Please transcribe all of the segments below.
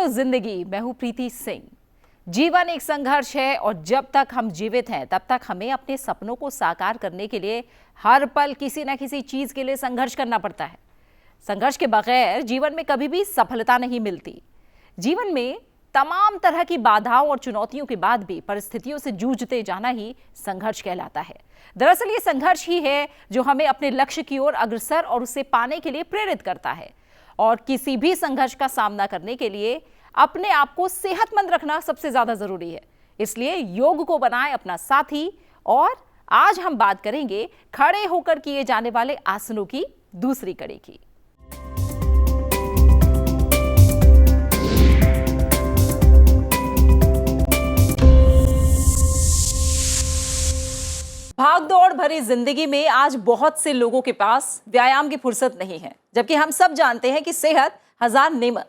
Hello जिंदगी, मैं हूं प्रीति सिंह। जीवन एक संघर्ष है और जब तक हम जीवित हैं तब तक हमें अपने सपनों को साकार करने के लिए हर पल किसी ना किसी चीज के लिए संघर्ष करना पड़ता है। संघर्ष के बगैर जीवन में कभी भी सफलता नहीं मिलती। जीवन में तमाम तरह की बाधाओं और चुनौतियों के बाद भी परिस्थितियों से जूझते जाना ही संघर्ष कहलाता है। दरअसल ये संघर्ष ही है जो हमें अपने लक्ष्य की ओर अग्रसर और उसे पाने के लिए प्रेरित करता है। और किसी भी संघर्ष का सामना करने के लिए अपने आप को सेहतमंद रखना सबसे ज्यादा जरूरी है। इसलिए योग को बनाएं अपना साथी। और आज हम बात करेंगे खड़े होकर किए जाने वाले आसनों की दूसरी कड़ी की। भागदौड़ भरी जिंदगी में आज बहुत से लोगों के पास व्यायाम की फुर्सत नहीं है, जबकि हम सब जानते हैं कि सेहत हजार नेमत।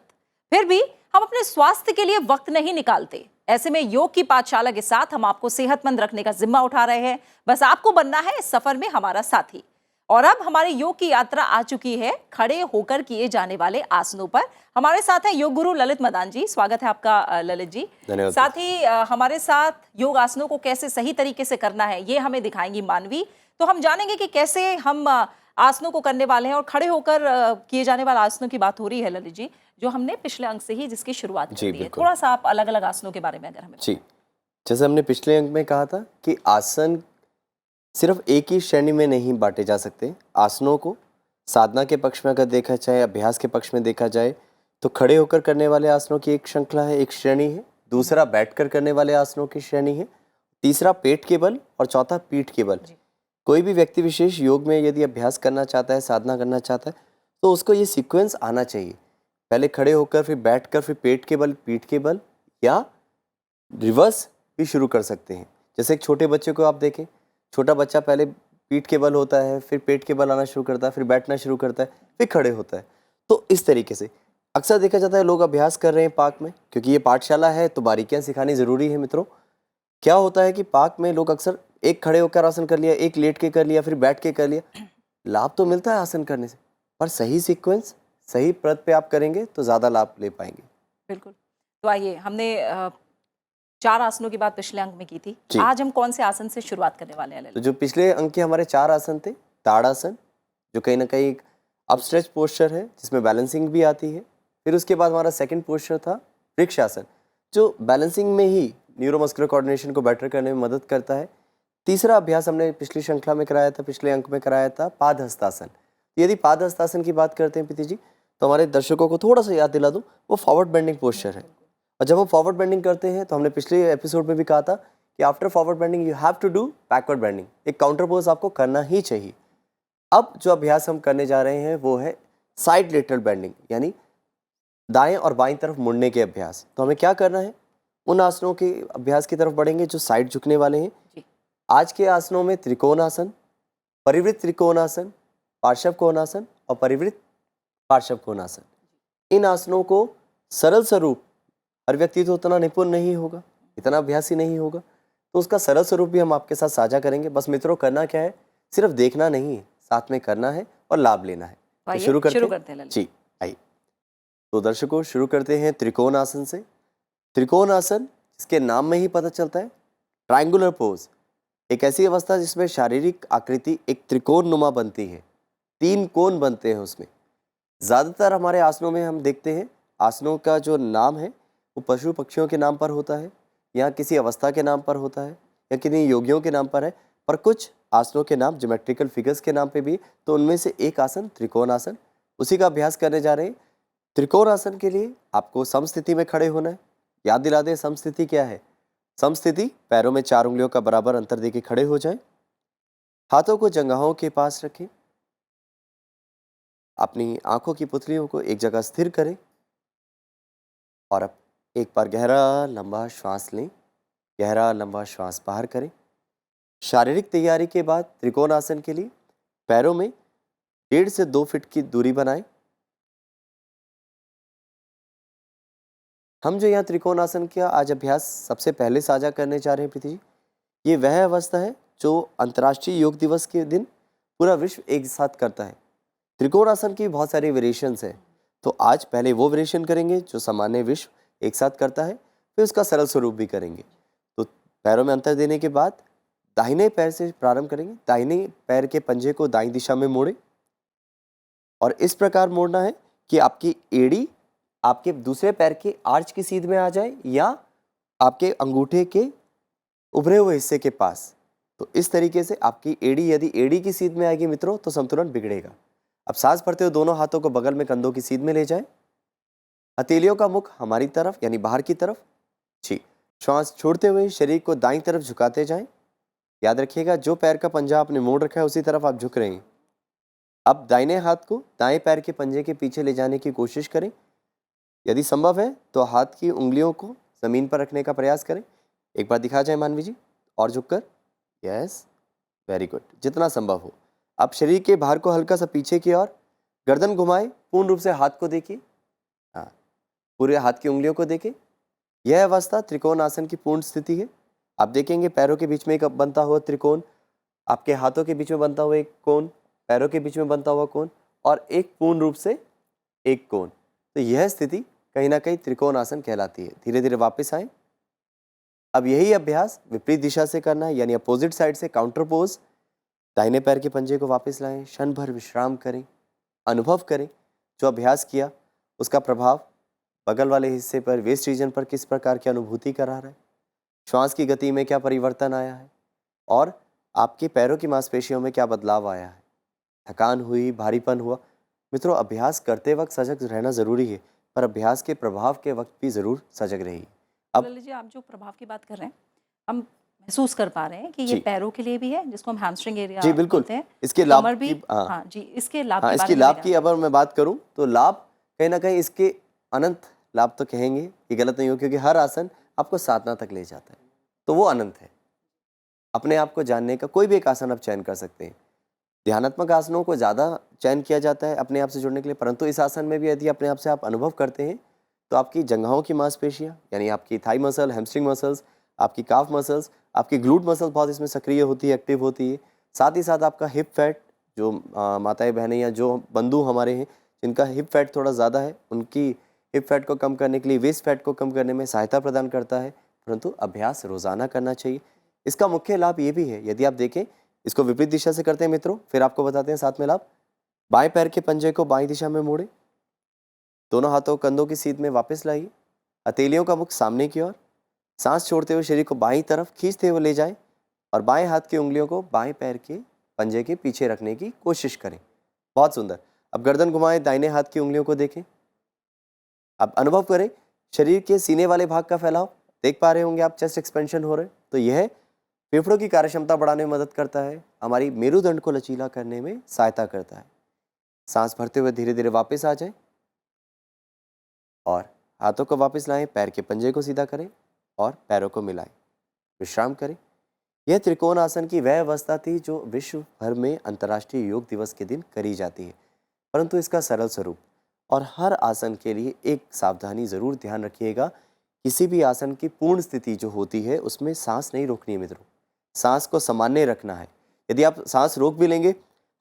फिर भी हम अपने स्वास्थ्य के लिए वक्त नहीं निकालते। ऐसे में योग की पाठशाला के साथ हम आपको सेहतमंद रखने का जिम्मा उठा रहे हैं। बस आपको बनना है इस सफर में हमारा साथी। और अब हमारे योग की यात्रा आ चुकी है खड़े होकर किए जाने वाले आसनों पर। हमारे साथ है योग गुरु ललित मदान जी। स्वागत है आपका ललित जी। साथ ही हमारे साथ योग आसनों को कैसे सही तरीके से करना है ये हमें दिखाएंगी मानवी। तो हम जानेंगे कि कैसे हम आसनों को करने वाले हैं। और खड़े होकर किए जाने वाले आसनों की बात हो रही है ललित जी, जो हमने पिछले अंक से ही जिसकी शुरुआत की है। थोड़ा सा आप अलग अलग आसनों के बारे में अगर हमें जी, जैसे हमने पिछले अंक में कहा था कि आसन सिर्फ एक ही श्रेणी में नहीं बांटे जा सकते। आसनों को साधना के पक्ष में अगर देखा जाए, अभ्यास के पक्ष में देखा जाए, तो खड़े होकर करने वाले आसनों की एक श्रृंखला है, एक श्रेणी है। दूसरा बैठकर करने वाले आसनों की श्रेणी है। तीसरा पेट के बल और चौथा पीठ के बल। कोई भी व्यक्ति विशेष योग में यदि अभ्यास करना चाहता है, साधना करना चाहता है, तो उसको ये सीक्वेंस आना चाहिए। पहले खड़े होकर, फिर बैठकर, फिर पेट के बल, पीठ के बल, या रिवर्स भी शुरू कर सकते हैं। जैसे एक छोटे बच्चे को आप देखें, छोटा बच्चा पहले पीठ के बल होता है, फिर पेट के बल आना शुरू करता है, फिर बैठना शुरू करता है, फिर खड़े होता है। तो इस तरीके से अक्सर देखा जाता है लोग अभ्यास कर रहे हैं पार्क में, क्योंकि ये पाठशाला है तो बारीकियां सिखानी ज़रूरी है मित्रों। क्या होता है कि पार्क में लोग अक्सर एक खड़े होकर आसन कर लिया, एक लेट के कर लिया, फिर बैठ के कर लिया। लाभ तो मिलता है आसन करने से, पर सही सीक्वेंस, सही प्रद पे आप करेंगे तो ज़्यादा लाभ ले पाएंगे। बिल्कुल। तो आइए, हमने 4 आसनों की बात पिछले अंक में की थी। आज हम कौन से आसन से शुरुआत करने वाले हैं? तो जो पिछले अंक के हमारे 4 आसन थे, ताड़ासन जो कहीं ना कहीं एक अपस्ट्रेच पोस्चर है जिसमें बैलेंसिंग भी आती है। फिर उसके बाद हमारा सेकंड पोस्चर था वृक्षासन, जो बैलेंसिंग में ही न्यूरोमस्कुलर कोऑर्डिनेशन को बेटर करने में मदद करता है। तीसरा अभ्यास हमने पिछली श्रृंखला में कराया था, पिछले अंक में कराया था पादहस्तासन। यदि पादहस्तासन की बात करते हैं प्रीति जी, तो हमारे दर्शकों को थोड़ा सा याद दिला दूं, वो फॉरवर्ड बेंडिंग पोस्चर है। और जब हम फॉरवर्ड बेंडिंग करते हैं तो हमने पिछले एपिसोड में भी कहा था कि after forward bending you have to do backward bending. एक काउंटर पोज आपको करना ही चाहिए। अब जो अभ्यास हम करने जा रहे हैं वो है साइड लेटरल बेंडिंग, यानी दाएं और बाईं तरफ मुड़ने के अभ्यास। तो हमें क्या करना है, उन आसनों के अभ्यास की तरफ बढ़ेंगे जो साइड झुकने वाले हैं। आज के आसनों में त्रिकोणासन, परिवृत्त त्रिकोणासन, पार्श्व कोणासन और परिवृत्त पार्श्व कोणासन। इन आसनों को सरल स्वरूप, हर व्यक्ति तो उतना निपुण नहीं होगा, इतना अभ्यासी नहीं होगा, तो उसका सरल स्वरूप भी हम आपके साथ साझा करेंगे। बस मित्रों, करना क्या है, सिर्फ देखना नहीं है, साथ में करना है और लाभ लेना है। तो शुरू करते हैं जी। आइए, तो दर्शकों शुरू करते हैं त्रिकोण आसन से। त्रिकोण आसन, जिसके नाम में ही पता चलता है, ट्रायंगुलर पोज, एक ऐसी अवस्था जिसमें शारीरिक आकृति एक त्रिकोण नुमा बनती है, 3 कोण बनते हैं उसमें। ज़्यादातर हमारे आसनों में हम देखते हैं आसनों का जो नाम है वो पशु पक्षियों के नाम पर होता है, या किसी अवस्था के नाम पर होता है, या किन्हीं योगियों के नाम पर है। पर कुछ आसनों के नाम ज्योमेट्रिकल फिगर्स के नाम पे भी, तो उनमें से एक आसन त्रिकोण आसन, उसी का अभ्यास करने जा रहे हैं। त्रिकोण आसन के लिए आपको समस्थिति में खड़े होना है। याद दिला दें समस्थिति क्या है। समस्थिति, पैरों में 4 उंगलियों का बराबर अंतर देके खड़े हो जाएं। हाथों को जंघाओं के पास रखें। अपनी आंखों की पुतलियों को एक जगह स्थिर करें और अब एक बार गहरा लंबा श्वास लें, गहरा लंबा श्वास बाहर करें। शारीरिक तैयारी के बाद त्रिकोण आसन के लिए पैरों में 1.5 से 2 फीट की दूरी बनाएं। हम जो यहाँ त्रिकोण आसन का आज अभ्यास सबसे पहले साझा करने जा रहे हैं प्रीति जी, ये वह अवस्था है जो अंतर्राष्ट्रीय योग दिवस के दिन पूरा विश्व एक साथ करता है। त्रिकोण आसन की बहुत सारी वेरिएशंस हैं, तो आज पहले वो वेरिएशन करेंगे जो सामान्य विश्व एक साथ करता है, फिर उसका सरल स्वरूप भी करेंगे। तो पैरों में अंतर देने के बाद दाहिने पैर से प्रारंभ करेंगे। दाहिने पैर के पंजे को दाईं दिशा में मोड़े और इस प्रकार मोड़ना है कि आपकी एड़ी आपके दूसरे पैर के आर्च की सीध में आ जाए या आपके अंगूठे के उभरे हुए हिस्से के पास। तो इस तरीके से आपकी एड़ी यदि एड़ी की सीध में आएगी मित्रों तो संतुलन बिगड़ेगा। अब सांस भरते हुए दोनों हाथों को बगल में कंधों की सीध में ले जाएं। हथेलियों का मुख हमारी तरफ यानी बाहर की तरफ। जी, श्वास छोड़ते हुए शरीर को दाईं तरफ झुकाते जाएं। याद रखिएगा जो पैर का पंजा आपने मोड़ रखा है उसी तरफ आप झुक रहे हैं। अब दाहिने हाथ को दाएं पैर के पंजे के पीछे ले जाने की कोशिश करें। यदि संभव है तो हाथ की उंगलियों को जमीन पर रखने का प्रयास करें। एक बार दिखा जाए मानवी जी, और झुककर। यस, वेरी गुड, जितना संभव हो। अब शरीर के भार को हल्का सा पीछे की ओर, गर्दन घुमाएं, पूर्ण रूप से हाथ को देखिए। हाँ, पूरे हाथ की उंगलियों को देखें। यह अवस्था त्रिकोण आसन की पूर्ण स्थिति है। आप देखेंगे पैरों के बीच में एक बनता हुआ त्रिकोण, आपके हाथों के बीच में बनता हुआ एक कोण, पैरों के बीच में बनता हुआ कोण और एक पूर्ण रूप से एक कोण। तो यह स्थिति कहीं ना कहीं त्रिकोण आसन कहलाती है। धीरे धीरे वापस आए। अब यही अभ्यास विपरीत दिशा से करना है, यानी अपोजिट साइड से काउंटर पोज। दाहिने पैर के पंजे को वापस लाएं, क्षण भर विश्राम करें, अनुभव करें जो अभ्यास किया उसका प्रभाव बगल वाले हिस्से पर, वेस्ट रीजन पर किस प्रकार की अनुभूति करा रहा है, श्वास की गति में क्या परिवर्तन आया है और आपके पैरों की मांसपेशियों में क्या बदलाव आया है। थकान हुई, भारीपन हुआ। मित्रों, अभ्यास करते वक्त सजग रहना ज़रूरी है, पर अभ्यास के प्रभाव के वक्त भी ज़रूर सजग रहिए। अब ललित जी, आप जो प्रभाव की बात कर रहे हैं, हम महसूस कर पा रहे हैं कि ये जी। पैरों के लिए भी है, जिसको हम हैमस्ट्रिंग एरिया जी बिल्कुल, बोलते हैं। इसके लाभ कमर भी, की हाँ, हाँ जी, इसके लाभ हाँ, के इसकी बारे में लाभ भी की अगर मैं बात करूं तो लाभ कहीं ना कहीं इसके अनंत लाभ तो कहेंगे कि गलत नहीं हो, क्योंकि हर आसन आपको साधना तक ले जाता है, तो वो अनंत है। अपने आप को जानने का कोई भी एक आसन आप चयन कर सकते हैं। ध्यानात्मक आसनों को ज़्यादा चयन किया जाता है अपने आप से जुड़ने के लिए, परंतु इस आसन में भी यदि अपने आप से आप अनुभव करते हैं तो आपकी जंघाओं की मांसपेशियां यानी आपकी थाई मसल, हैमस्ट्रिंग मसल्स, आपकी काफ मसल्स, आपकी ग्लूट मसल्स बहुत इसमें सक्रिय होती है, एक्टिव होती है। साथ ही साथ आपका हिप फैट, जो माताएं बहनें या जो बंधु हमारे हैं जिनका हिप फैट थोड़ा ज़्यादा है, उनकी हिप फैट को कम करने के लिए, वेस्ट फैट को कम करने में सहायता प्रदान करता है। परंतु अभ्यास रोज़ाना करना चाहिए। इसका मुख्य लाभ ये भी है, यदि आप देखें इसको विपरीत दिशा से करते हैं मित्रों, फिर आपको बताते हैं साथ में लाभ। बाएं पैर के पंजे को बाईं दिशा में मोड़े, दोनों हाथों कंधों की सीध में वापस लाइए, हथेलियों का मुख सामने की ओर, सांस छोड़ते हुए शरीर को बाईं तरफ खींचते हुए ले जाएं और बाएं हाथ की उंगलियों को बाएं पैर के पंजे के पीछे रखने की कोशिश करें। बहुत सुंदर। अब गर्दन घुमाएं, दाहिने हाथ की उंगलियों को देखें। अब अनुभव करें शरीर के सीने वाले भाग का फैलाव। देख पा रहे होंगे आप, चेस्ट एक्सपेंशन हो रहे हैं। तो यह फेफड़ों की कार्यक्षमता बढ़ाने में मदद करता है, हमारी मेरुदंड को लचीला करने में सहायता करता है। सांस भरते हुए धीरे धीरे वापस आ जाए और हाथों को वापस लाएं, पैर के पंजे को सीधा करें और पैरों को मिलाएं, विश्राम करें। यह त्रिकोण आसन की वह अवस्था थी जो विश्व भर में अंतर्राष्ट्रीय योग दिवस के दिन करी जाती है, परंतु इसका सरल स्वरूप और हर आसन के लिए एक सावधानी ज़रूर ध्यान रखिएगा। किसी भी आसन की पूर्ण स्थिति जो होती है उसमें सांस नहीं रोकनी है मित्रों, सांस को सामान्य रखना है। यदि आप सांस रोक भी लेंगे,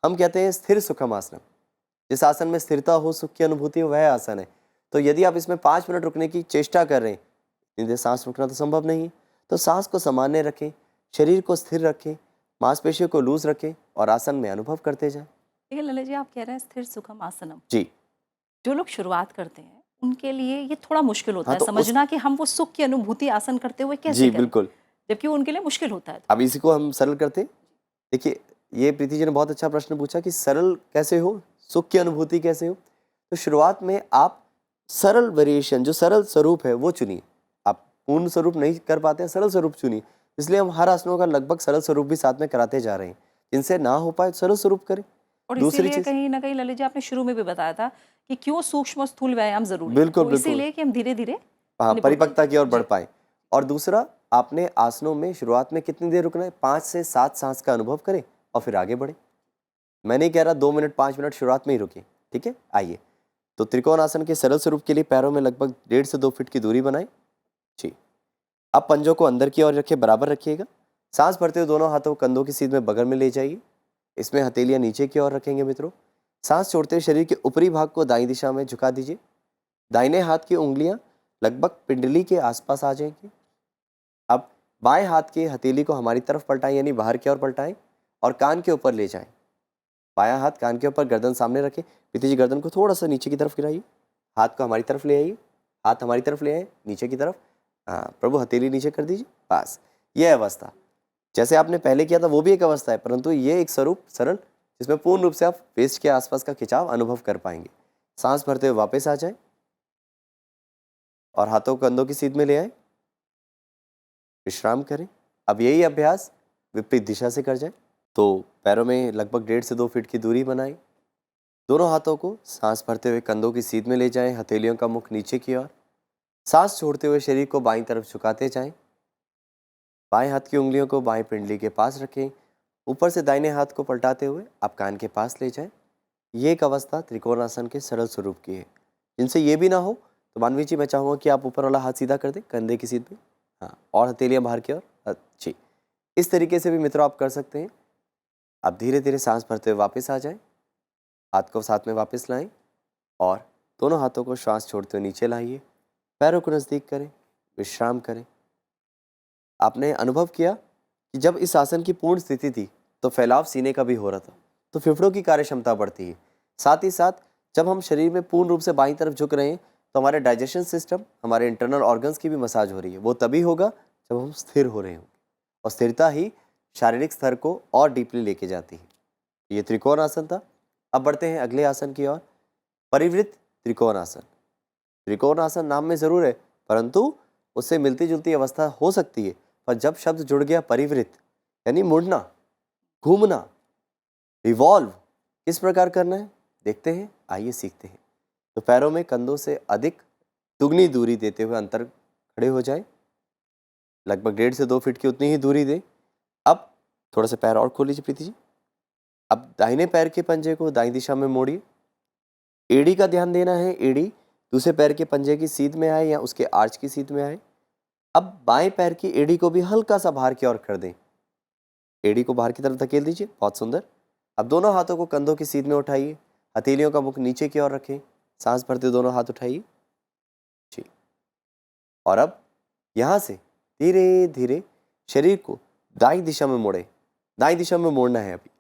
हम कहते हैं स्थिर सुखम आसन। जिस आसन में स्थिरता हो, सुख की अनुभूति हो, वह आसन है। तो यदि आप इसमें 5 मिनट रुकने की चेष्टा कर रहे हैं, इतनी देर सांस रोकना तो संभव नहीं है। तो सांस को सामान्य रखें, शरीर को स्थिर रखें, मांसपेशियों को लूज रखें और आसन में अनुभव करते जाएं। देखिए ललित जी, आप कह रहे हैं स्थिर सुखम आसनम। जी, जो लोग शुरुआत करते हैं उनके लिए ये थोड़ा मुश्किल होता हाँ, है तो समझना कि हम वो सुख की अनुभूति आसन करते हुए कैसे जी करें, बिल्कुल। जबकि वो उनके लिए मुश्किल होता है। अब इसी को हम सरल करते। देखिए, ये प्रीति जी ने बहुत अच्छा प्रश्न पूछा कि सरल कैसे हो, सुख की अनुभूति कैसे हो। तो शुरुआत में आप सरल वेरिएशन, जो सरल स्वरूप है वो चुनिए। आप पूर्ण स्वरूप नहीं कर पाते हैं, सरल स्वरूप चुनिए। इसलिए हम हर आसनों का लगभग सरल स्वरूप भी साथ में कराते जा रहे हैं। जिनसे ना हो पाए सरल स्वरूप करें। और दूसरी इसीलिए चीज, कहीं ना कहीं ललित जी आपने शुरू में भी बताया था कि क्यों सूक्ष्म और स्थूल व्यायाम जरूरी है। बिल्कुल, वो बिल्कुल। इसीलिए कि हम धीरे धीरे हाँ, निपुण परिपक्वता की ओर बढ़ जी। पाए। और दूसरा, आपने आसनों में शुरुआत में कितनी देर रुकना है, 5 से 7 सांस का अनुभव करें और फिर आगे बढ़े। मैं नहीं कह रहा 2 मिनट 5 मिनट शुरुआत में ही रुकिए, ठीक है। आइए, तो त्रिकोण आसन के सरल स्वरूप के लिए पैरों में लगभग 1.5 से 2 फीट की दूरी बनाएं। जी, अब पंजों को अंदर की ओर रखिए, बराबर रखिएगा। सांस भरते हुए दोनों हाथों को कंधों की सीध में बगल में ले जाइए। इसमें हथेलियां नीचे की ओर रखेंगे मित्रों। सांस छोड़ते हुए शरीर के ऊपरी भाग को दाईं दिशा में झुका दीजिए। दाहिने हाथ की उंगलियां लगभग पिंडली के आसपास आ जाएंगे। अब बाएं हाथ के हथेली को हमारी तरफ पलटाएं, यानी बाहर की ओर पलटाएं और कान के ऊपर ले जाएं। बायां हाथ कान के ऊपर, गर्दन सामने रखें। प्रीति जी गर्दन को थोड़ा सा नीचे की तरफ गिराइए, हाथ को हमारी तरफ ले आइए, हाथ हमारी तरफ ले आए नीचे की तरफ। हाँ प्रभु, हथेली नीचे कर दीजिए, बस। यह अवस्था जैसे आपने पहले किया था वो भी एक अवस्था है, परंतु ये एक स्वरूप सरल जिसमें पूर्ण रूप से आप वेस्ट के आसपास का खिंचाव अनुभव कर पाएंगे। सांस भरते हुए वापस आ जाए और हाथों को कंधों की सीध में ले आए, विश्राम करें। अब यही अभ्यास विपरीत दिशा से कर जाए तो पैरों में लगभग 1.5 से 2 फीट की दूरी बनाएं। दोनों हाथों को सांस भरते हुए कंधों की सीध में ले जाएं, हथेलियों का मुख नीचे की ओर। सांस छोड़ते हुए शरीर को बाईं तरफ झुकाते जाएं। बाएं हाथ की उंगलियों को बाएं पिंडली के पास रखें। ऊपर से दाहिने हाथ को पलटाते हुए आप कान के पास ले जाएं। ये एक अवस्था त्रिकोणासन के सरल स्वरूप की है। जिनसे ये भी ना हो तो मानवी जी मैं चाहूँगा कि आप ऊपर वाला हाथ सीधा कर दें कंधे की सीध पे, हाँ, और हथेलियाँ बाहर की ओर। अच्छी, इस तरीके से भी मित्रों आप कर सकते हैं। आप धीरे धीरे सांस भरते हुए वापस आ जाएं, हाथ को साथ में वापस लाएं और दोनों हाथों को श्वास छोड़ते हुए नीचे लाइए। पैरों को नज़दीक करें, विश्राम करें। आपने अनुभव किया कि जब इस आसन की पूर्ण स्थिति थी तो फैलाव सीने का भी हो रहा था, तो फेफड़ों की कार्य क्षमता बढ़ती है। साथ ही साथ जब हम शरीर में पूर्ण रूप से बाईं तरफ झुक रहे हैं तो हमारे डाइजेशन सिस्टम, हमारे इंटरनल ऑर्गन्स की भी मसाज हो रही है। वो तभी होगा जब हम स्थिर हो रहे होंगे, और स्थिरता ही शारीरिक स्तर को और डीपली लेके जाती है। ये त्रिकोण आसन था। अब बढ़ते हैं अगले आसन की ओर, परिवृत्त त्रिकोण आसन। त्रिकोण आसन नाम में जरूर है, परंतु उससे मिलती जुलती अवस्था हो सकती है। पर जब शब्द जुड़ गया परिवृत्त, यानी मुड़ना, घूमना, रिवॉल्व, किस प्रकार करना है देखते हैं, आइए सीखते हैं। तो पैरों में कंधों से अधिक दुगनी दूरी देते हुए अंतर खड़े हो जाए, लगभग 1.5 से 2 फीट की उतनी ही दूरी दें। अब थोड़ा सा पैर और खोल लीजिए प्रीति जी। अब दाहिने पैर के पंजे को दाईं दिशा में मोड़िए। एड़ी का ध्यान देना है, एड़ी दूसरे पैर के पंजे की सीध में आए या उसके आर्च की सीध में आए। अब बाएं पैर की एड़ी को भी हल्का सा बाहर की ओर कर दें, एड़ी को बाहर की तरफ धकेल दीजिए, बहुत सुंदर। अब दोनों हाथों को कंधों की सीध में उठाइए, हथेलियों का मुख नीचे की ओर रखें, सांस भरते दोनों हाथ उठाइए जी। और अब यहाँ से धीरे धीरे शरीर को दाईं दिशा में मोड़े, दाईं दिशा में मोड़ना है अभी।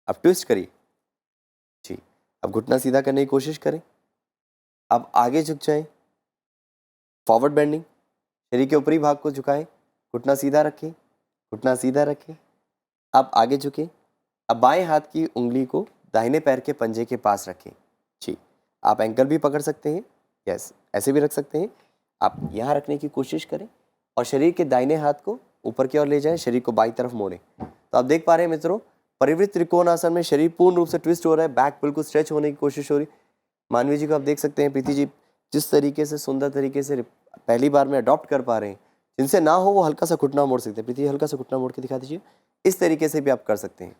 अब ट्विस्ट करिए जी। अब घुटना सीधा करने की कोशिश करें। अब आगे झुक जाएं, फॉरवर्ड बेंडिंग, शरीर के ऊपरी भाग को झुकाएं, घुटना सीधा रखें, घुटना सीधा रखें। अब आगे झुकें। अब बाएं हाथ की उंगली को दाहिने पैर के पंजे के पास रखें जी। आप एंकल भी पकड़ सकते हैं, यस, ऐसे भी रख सकते हैं। आप यहाँ रखने की कोशिश करें और शरीर के दाहिने हाथ को ऊपर की ओर ले जाएं, शरीर को बाईं तरफ मोड़ें। तो आप देख पा रहे हैं मित्रों, परिवृत्त त्रिकोण आसन में शरीर पूर्ण रूप से ट्विस्ट हो रहा है, बैक बिल्कुल स्ट्रेच होने की कोशिश हो रही। मानवी जी को आप देख सकते हैं, प्रीति जी जिस तरीके से सुंदर तरीके से पहली बार में अडॉप्ट कर पा रहे हैं। जिनसे ना हो वो हल्का सा घुटना मोड़ सकते हैं। प्रीति जी हल्का सा घुटना मोड़ के दिखा दीजिए। इस तरीके से भी आप कर सकते हैं।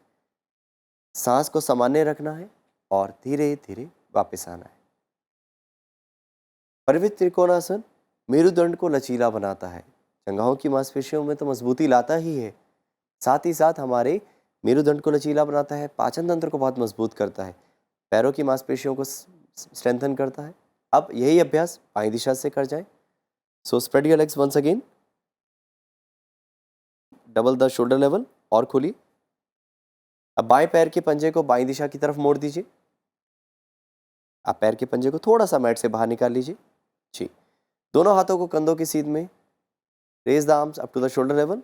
सांस को सामान्य रखना है और धीरे धीरे वापस आना है। परिवृत्त त्रिकोणासन मेरुदंड को लचीला बनाता है, जंघाओं की मांसपेशियों में तो मजबूती लाता ही है, साथ ही साथ हमारे मेरुदंड को लचीला बनाता है, पाचन तंत्र को बहुत मजबूत करता है, पैरों की मांसपेशियों को स्ट्रेंथन करता है। अब यही अभ्यास बाईं दिशा से कर जाएं। So spread your legs once again, double the shoulder level और खोलिए। अब बाएं पैर के पंजे को बाईं दिशा की तरफ मोड़ दीजिए। आप पैर के पंजे को थोड़ा सा मैट से बाहर निकाल लीजिए जी। दोनों हाथों को कंधों की सीध में, raise the arms up to the shoulder level,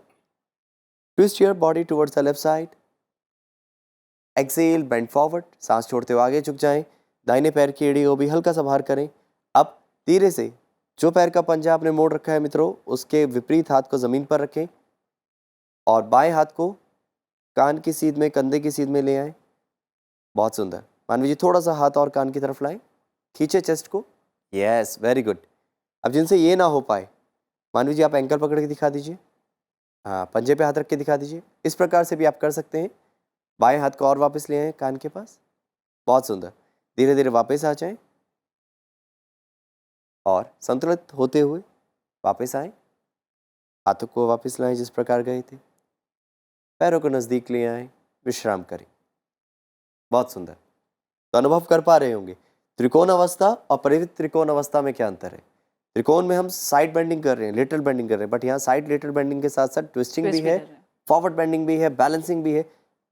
twist your body towards the left side, exhale, bend forward, सांस छोड़ते हुए आगे झुक जाएं। दाहिने पैर की एड़ी को भी हल्का सा बाहर करें। अब धीरे से जो पैर का पंजा आपने मोड़ रखा है मित्रों, उसके विपरीत हाथ को जमीन पर रखें और बाएं हाथ को कान की सीध में, कंधे की सीध में ले आए। बहुत सुंदर। मानवी जी थोड़ा सा हाथ और कान की तरफ लाएं, खींचे चेस्ट को, यस, वेरी गुड। अब जिनसे ये ना हो पाए, मानवी जी आप एंकल पकड़ के दिखा दीजिए, हाँ, पंजे पे हाथ रख के दिखा दीजिए। इस प्रकार से भी आप कर सकते हैं। बाएं हाथ को और वापस ले आए कान के पास, बहुत सुंदर। धीरे धीरे वापस आ जाएं और संतुलित होते हुए वापस आए। हाथों को वापस लाएं जिस प्रकार गए थे, पैरों को नज़दीक ले आए, विश्राम करें। बहुत सुंदर। तो अनुभव कर पा रहे होंगे त्रिकोण अवस्था और परिवृत्त त्रिकोण अवस्था में क्या अंतर है। त्रिकोण में हम साइड बेंडिंग कर रहे हैं, लेटरल बेंडिंग कर रहे हैं, बट यहाँ साइड लेटरल बेंडिंग के साथ साथ ट्विस्टिंग भी ट्विस्ट भी है, कर रहे हैं। फॉरवर्ड बेंडिंग भी है, बैलेंसिंग भी है।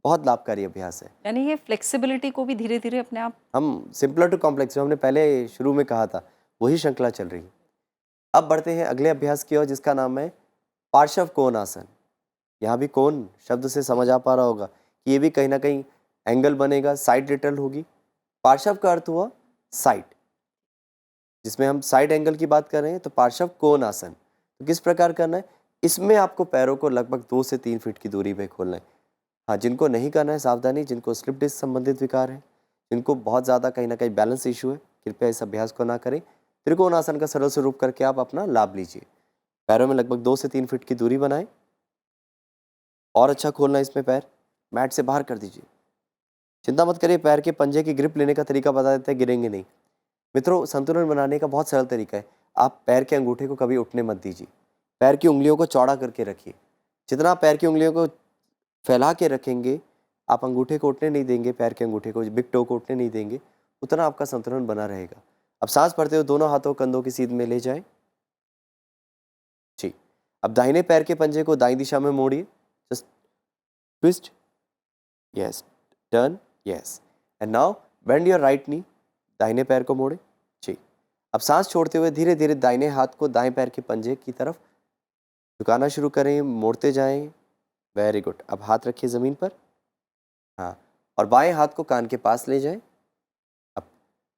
बहुत लाभकारी अभ्यास है। यानी ये फ्लेक्सिबिलिटी को भी धीरे धीरे अपने आप हम सिंपलर टू कॉम्प्लेक्स जो हमने पहले शुरू में कहा था वही श्रृंखला चल रही है। अब बढ़ते हैं अगले अभ्यास की ओर जिसका नाम है पार्श्व कोण आसन। यहाँ भी कोण शब्द से समझ आ पा रहा होगा कि ये भी कहीं ना कहीं एंगल बनेगा, साइड लेटरल होगी। पार्श्व का अर्थ हुआ साइड, जिसमें हम साइड एंगल की बात कर रहे हैं। तो पार्श्व कोण आसन तो किस प्रकार करना है? इसमें आपको पैरों को लगभग 2 से 3 फीट की दूरी पे खोलना है। हाँ, जिनको नहीं करना है सावधानी, जिनको स्लिप डिस्क संबंधित विकार है, जिनको बहुत ज़्यादा कहीं ना कहीं बैलेंस इशू है, कृपया इस अभ्यास को ना करें। त्रिकोण आसन का सरल स्वरूप करके आप अपना लाभ लीजिए। पैरों में लगभग 2 से 3 फीट की दूरी बनाएं और अच्छा खोलना इसमें पैर, मैट से बाहर कर दीजिए। चिंता मत करिए, पैर के पंजे की ग्रिप लेने का तरीका बता देते हैं, गिरेंगे नहीं। मित्रों, संतुलन बनाने का बहुत सरल तरीका है। आप पैर के अंगूठे को कभी उठने मत दीजिए। पैर की उंगलियों को चौड़ा करके रखिए। जितना आप पैर की उंगलियों को फैला के रखेंगे, आप अंगूठे को उठने नहीं देंगे, पैर के अंगूठे को, बिग टो को उठने नहीं देंगे, उतना आपका संतुलन बना रहेगा। अब सांस भरते हुए दोनों हाथों कंधों की सीध में ले जाएं। जी। अब दाहिने पैर के पंजे को दाईं दिशा में मोड़िए। Just twist, yes, turn, yes, and now bend your right knee. दाहिने पैर को मोड़े। जी। अब सांस छोड़ते हुए धीरे धीरे दाहिने हाथ को दाएं पैर के पंजे की तरफ झुकाना शुरू करें, मोड़ते जाएं। Very good. अब हाथ रखिए ज़मीन पर। हाँ, और बाएं हाथ को कान के पास ले जाएं। अब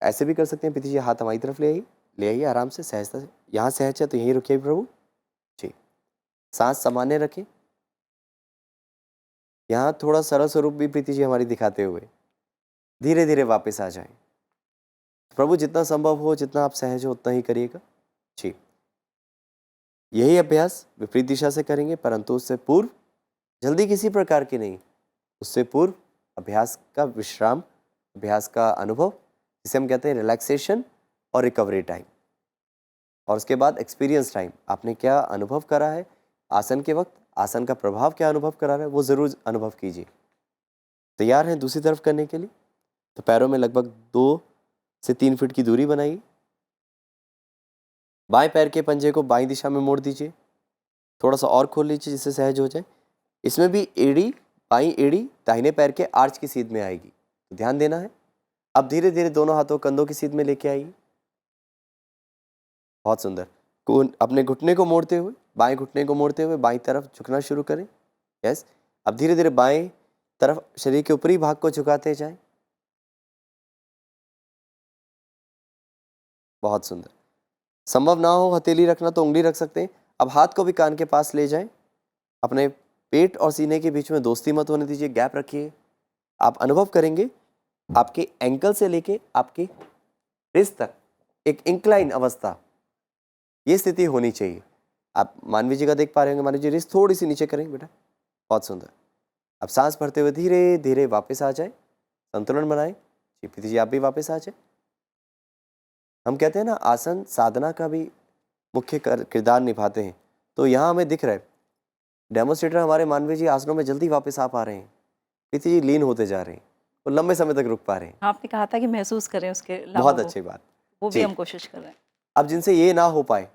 ऐसे भी कर सकते हैं, पीछे हाथ हमारी तरफ ले आइए आराम से, सहजता से। यहाँ सहज है तो यहीं रुकिए प्रभु। जी। सांस सामान्य रखें। यहाँ थोड़ा सरल स्वरूप भी प्रीति जी हमारी दिखाते हुए धीरे धीरे वापस आ जाएं। प्रभु जितना संभव हो, जितना आप सहज हो उतना ही करिएगा। जी। यही अभ्यास विपरीत दिशा से करेंगे, परंतु उससे पूर्व जल्दी किसी प्रकार की नहीं, उससे पूर्व अभ्यास का विश्राम, अभ्यास का अनुभव, जिसे हम कहते हैं रिलैक्सेशन और रिकवरी टाइम, और उसके बाद एक्सपीरियंस टाइम। आपने क्या अनुभव करा है आसन के वक्त, आसन का प्रभाव क्या अनुभव करा रहा है, वो ज़रूर अनुभव कीजिए। तैयार हैं दूसरी तरफ करने के लिए? तो पैरों में लगभग 2 से 3 फीट की दूरी बनाइए। बाएं पैर के पंजे को बाईं दिशा में मोड़ दीजिए। थोड़ा सा और खोल लीजिए जिससे सहज हो जाए। इसमें भी एड़ी, बाईं एड़ी दाहिने पैर के आर्च की सीध में आएगी, तो ध्यान देना है। अब धीरे धीरे दोनों हाथों कंधों की सीध में लेके आइए। बहुत सुंदर। अपने घुटने को मोड़ते हुए, बाएं घुटने को मोड़ते हुए बाईं तरफ झुकना शुरू करें। यस। अब धीरे धीरे बाएं तरफ शरीर के ऊपरी भाग को झुकाते जाएं। बहुत सुंदर। संभव ना हो हथेली रखना तो उंगली रख सकते हैं। अब हाथ को भी कान के पास ले जाएं। अपने पेट और सीने के बीच में दोस्ती मत होने दीजिए, गैप रखिए। आप अनुभव करेंगे आपके एंकल से लेके आपके रिस्ट तक एक इंक्लाइन अवस्था, ये स्थिति होनी चाहिए। आप मानवी जी का देख पा रहे होंगे, मानवी जी रिस्ट थोड़ी सी नीचे करेंगे बेटा। बहुत सुंदर। अब सांस भरते हुए धीरे धीरे वापस आ जाए, संतुलन बनाएं। जी प्रीति जी, आप भी वापस आ जाए। हम कहते हैं ना, आसन साधना का भी मुख्य किरदार निभाते हैं। तो यहाँ हमें दिख रहा है डेमोस्ट्रेटर हमारे मानवीय जी आसनों में जल्दी वापस आ पा रहे हैं। प्रीति जी लीन होते जा रहे हैं और लंबे समय तक रुक पा रहे हैं। आपने कहा था कि महसूस करें उसके लाभों बहुत को, अच्छी बात। वो भी जी। हम कोशिश कर रहे हैं। अब जिनसे ये ना हो पाए,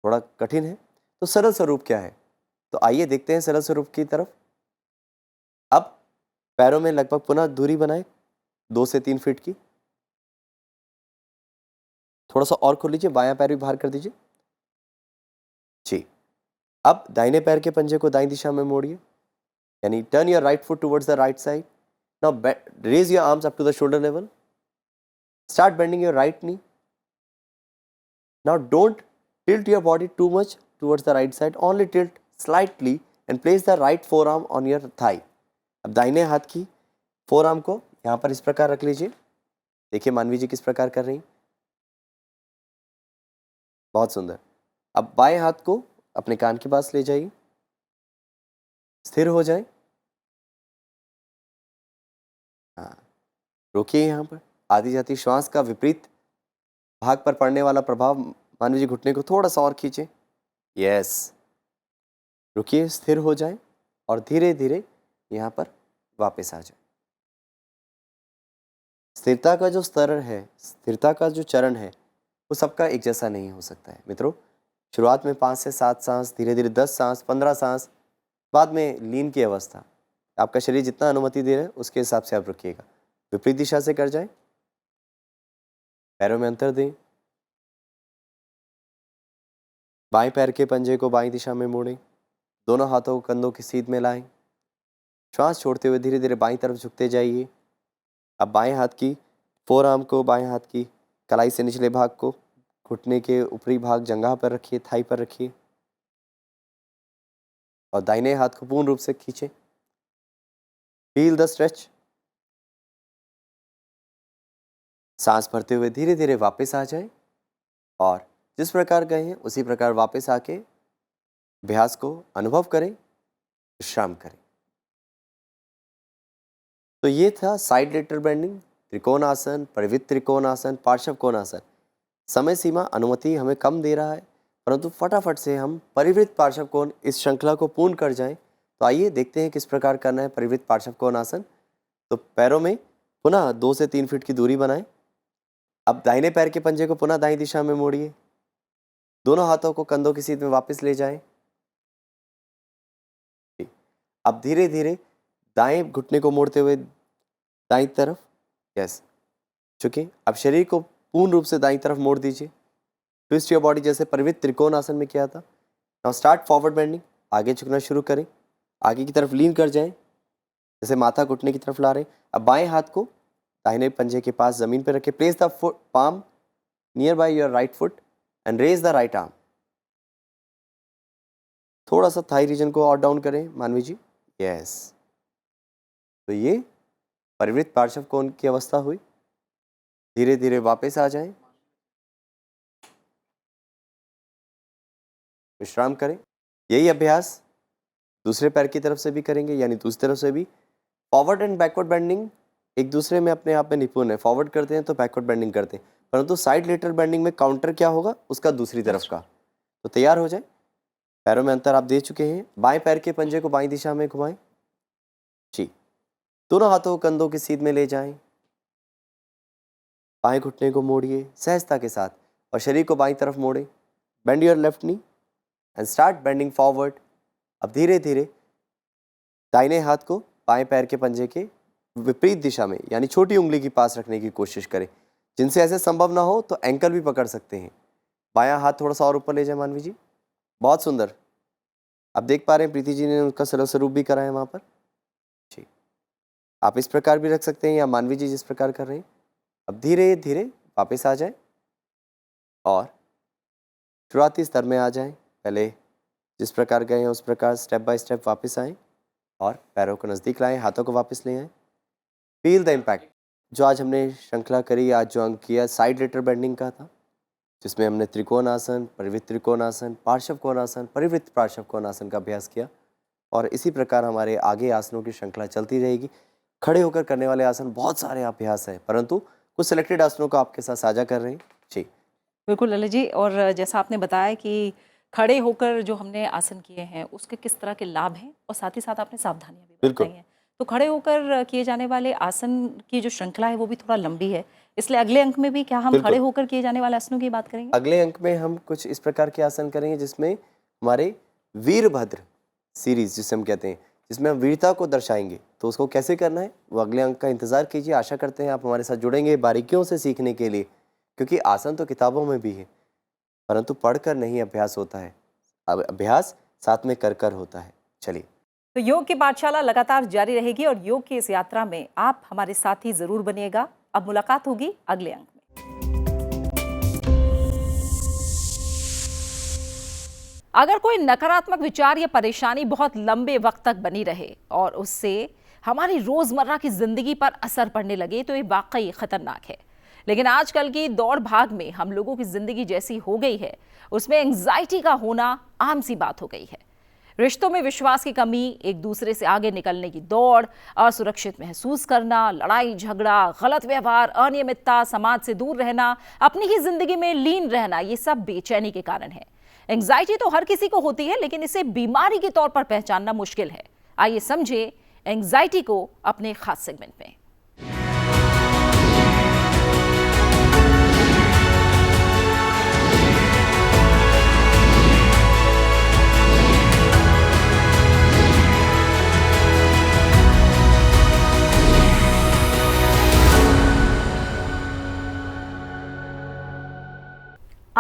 थोड़ा कठिन है, तो सरल स्वरूप क्या है? तो आइए देखते हैं सरल स्वरूप की तरफ। अब पैरों में लगभग पुनः दूरी बनाएं 2 से 3 फीट की। थोड़ा सा और खोल लीजिए, बायां पैर भी बाहर कर दीजिए। जी। अब दाहिने पैर के पंजे को दाईं दिशा में मोड़िए, यानी turn your right foot towards the right side. Now raise your arms up to the shoulder level. Start bending your right knee. Now don't tilt your body too much towards the right side, only tilt slightly and place the right forearm on your thigh. अब दाहिने हाथ की forearm को यहाँ पर इस प्रकार रख लीजिए। देखिए मानवी जी किस प्रकार कर रही हैं। बहुत सुंदर। अब बाएं हाथ को अपने कान के पास ले जाइए, स्थिर हो जाए। हाँ, रोकिए यहाँ पर। आधी जाती श्वास का विपरीत भाग पर पड़ने वाला प्रभाव, मानवी जी घुटने को थोड़ा सा और खींचे। यस, रुकिए, स्थिर हो जाए और धीरे धीरे यहाँ पर वापस आ जाए। स्थिरता का जो स्तर है, स्थिरता का जो चरण है, वो सबका एक जैसा नहीं हो सकता है। मित्रों, शुरुआत में 5 से 7 सांस, धीरे धीरे 10 सांस, 15 सांस, बाद में लीन की अवस्था। आपका शरीर जितना अनुमति दे रहा है उसके हिसाब से आप रखिएगा। विपरीत दिशा से कर जाएं, पैरों में अंतर दें, बाएं पैर के पंजे को बाईं दिशा में मोड़ें, दोनों हाथों को कंधों की सीध में लाएं, श्वास छोड़ते हुए धीरे धीरे बाईं तरफ झुकते जाइए। अब बाएं हाथ की फोर आर्म को बाएं हाथ की कलाई से निचले भाग को घुटने के ऊपरी भाग जंघा पर रखिए, थाई पर रखिए और दाहिने हाथ को पूर्ण रूप से खींचें। Feel the stretch. सांस भरते हुए धीरे धीरे वापस आ जाएं और जिस प्रकार गए हैं उसी प्रकार वापस आके अभ्यास को अनुभव करें, विश्राम करें। तो ये था side lateral bending, trikonasana, parivrtta trikonasana, parshva konasana. समय सीमा अनुमति हमें कम दे रहा है, परंतु फटाफट से हम परिवृत्त पार्श्व कोण इस श्रृंखला को पूर्ण कर जाएं। तो आइए देखते हैं किस प्रकार करना है परिवृत्त पार्श्व कोणासन। तो पैरों में पुनः 2 से 3 फीट की दूरी बनाएं। अब दाहिने पैर के पंजे को पुनः दाईं दिशा में मोड़िए, दोनों हाथों को कंधों की सीध में वापस ले जाएं। अब धीरे धीरे दाएं घुटने को मोड़ते हुए दाईं तरफ, यस, चुके। अब शरीर को पूर्ण रूप से दाईं तरफ मोड़ दीजिए, ट्विस्ट योर बॉडी, जैसे परिवृत्त त्रिकोण आसन में किया था। नाउ स्टार्ट फॉरवर्ड बेंडिंग, आगे झुकना शुरू करें, आगे की तरफ लीन कर जाएं, जैसे माथा घुटने की तरफ ला रहे हैं। अब बाएं हाथ को दाहिने पंजे के पास जमीन पर रखें, place the foot palm near by your right foot and raise the right arm. थोड़ा सा थाई रीजन को और डाउन करें मानवी जी, यस। तो ये परिवृत्त पार्श्व कोण की अवस्था हुई। धीरे धीरे वापस आ जाएं, विश्राम करें। यही अभ्यास दूसरे पैर की तरफ से भी करेंगे, यानी दूसरी तरफ से भी। फॉरवर्ड एंड बैकवर्ड बेंडिंग एक दूसरे में अपने आप में निपुण है। फॉरवर्ड करते हैं तो बैकवर्ड बेंडिंग करते हैं, परंतु साइड लेटरल बेंडिंग में काउंटर क्या होगा, उसका दूसरी तरफ का। तो तैयार हो जाए। पैरों में अंतर आप दे चुके हैं। बाएं पैर के पंजे को बाईं दिशा में घुमाएं जी, दोनों हाथों को कंधों की सीध में ले जाएं, बाएं घुटने को मोड़िए सहजता के साथ और शरीर को बाईं तरफ मोड़ें। Bend your left knee and start bending forward. अब धीरे धीरे दाहिने हाथ को बाएं पैर के पंजे के विपरीत दिशा में, यानी छोटी उंगली के पास रखने की कोशिश करें। जिनसे ऐसे संभव ना हो तो एंकल भी पकड़ सकते हैं। बायां हाथ थोड़ा सा और ऊपर ले जाए मानवी जी, बहुत सुंदर। आप देख पा रहे हैं प्रीति जी ने उसका सरल स्वरूप भी करा है वहाँ पर जी। आप इस प्रकार भी रख सकते हैं या मानवी जी जिस प्रकार कर रहे हैं। अब धीरे धीरे वापस आ जाए और शुरुआती स्तर में आ जाएं। पहले जिस प्रकार गए हैं उस प्रकार स्टेप बाय स्टेप वापस आएं और पैरों को नज़दीक लाएं, हाथों को वापस ले आएं। Feel the impact. जो आज हमने श्रृंखला करी, आज जो अंक किया साइड लेटरल बेंडिंग का था, जिसमें हमने त्रिकोणासन, परिवृत्त त्रिकोणासन, पार्श्व कोणासन, परिवृत्त पार्श्व कोणासन का अभ्यास किया। और इसी प्रकार हमारे आगे आसनों की श्रृंखला चलती रहेगी। खड़े होकर करने वाले आसन बहुत सारे अभ्यास हैं, परंतु कुछ सिलेक्टेड आसनों को आपके साथ साझा कर रहे हैं जी। बिल्कुल ललित जी, और जैसा आपने बताया कि खड़े होकर जो हमने आसन किए हैं उसके किस तरह के लाभ हैं और साथ ही साथ आपने सावधानियां भी बिल्कुल। बताई हैं। तो खड़े होकर किए जाने वाले आसन की जो श्रृंखला है वो भी थोड़ा लंबी है, इसलिए अगले अंक में भी क्या हम बिल्कुल। खड़े होकर किए जाने वाले आसनों की बात करेंगे? अगले अंक में हम कुछ इस प्रकार के आसन करेंगे जिसमें हमारे वीरभद्र सीरीज जिसे हम कहते हैं, जिसमें हम वीरता को दर्शाएंगे। तो उसको कैसे करना है वो अगले अंक का इंतजार कीजिए। आशा करते हैं आप हमारे साथ जुड़ेंगे बारीकियों से सीखने के लिए, क्योंकि आसन तो किताबों में भी है, परंतु पढ़कर नहीं अभ्यास होता है, अब अभ्यास साथ में कर कर होता है। चलिए, तो योग की पाठशाला लगातार जारी रहेगी और योग की इस यात्रा में आप हमारे साथ ही जरूर बनिएगा। अब मुलाकात होगी अगले अंक में। अगर कोई नकारात्मक विचार या परेशानी बहुत लंबे वक्त तक बनी रहे और उससे हमारी रोजमर्रा की जिंदगी पर असर पड़ने लगे तो ये वाकई खतरनाक है। लेकिन आजकल की दौड़ भाग में हम लोगों की जिंदगी जैसी हो गई है, उसमें एंग्जाइटी का होना आम सी बात हो गई है। रिश्तों में विश्वास की कमी, एक दूसरे से आगे निकलने की दौड़, असुरक्षित महसूस करना, लड़ाई झगड़ा, गलत व्यवहार, अनियमितता, समाज से दूर रहना, अपनी ही जिंदगी में लीन रहना, ये सब बेचैनी के कारण है। एंग्जाइटी तो हर किसी को होती है, लेकिन इसे बीमारी के तौर पर पहचानना मुश्किल है। आइए समझे एंग्जाइटी को अपने खास सेगमेंट में।